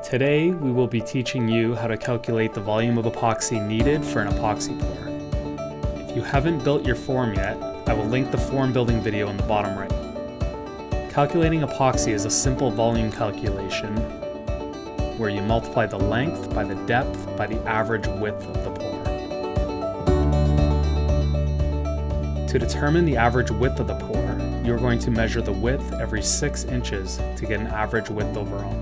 Today, we will be teaching you how to calculate the volume of epoxy needed for an epoxy pour. If you haven't built your form yet, I will link the form building video in the bottom right. Calculating epoxy is a simple volume calculation where you multiply the length by the depth by the average width of the pour. To determine the average width of the pour, you are going to measure the width every 6 inches to get an average width overall.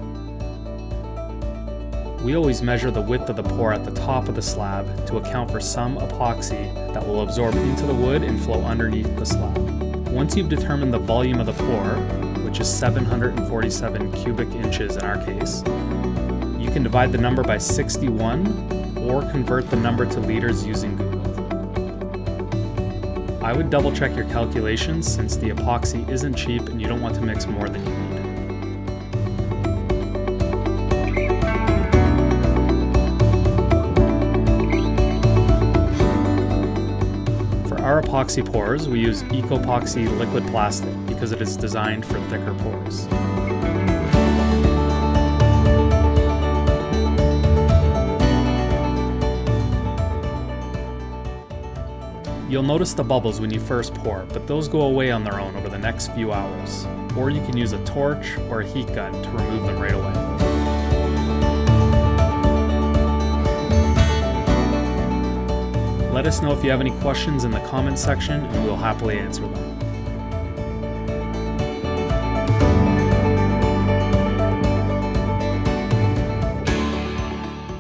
We always measure the width of the pour at the top of the slab to account for some epoxy that will absorb into the wood and flow underneath the slab. Once you've determined the volume of the pour, which is 747 cubic inches in our case, you can divide the number by 61 or convert the number to liters using Google. I would double check your calculations since the epoxy isn't cheap and you don't want to mix more than you need. For our epoxy pours, we use Epoxy liquid plastic because it is designed for thicker pours. You'll notice the bubbles when you first pour, but those go away on their own over the next few hours. Or you can use a torch or a heat gun to remove them right away. Let us know if you have any questions in the comments section and we will happily answer them.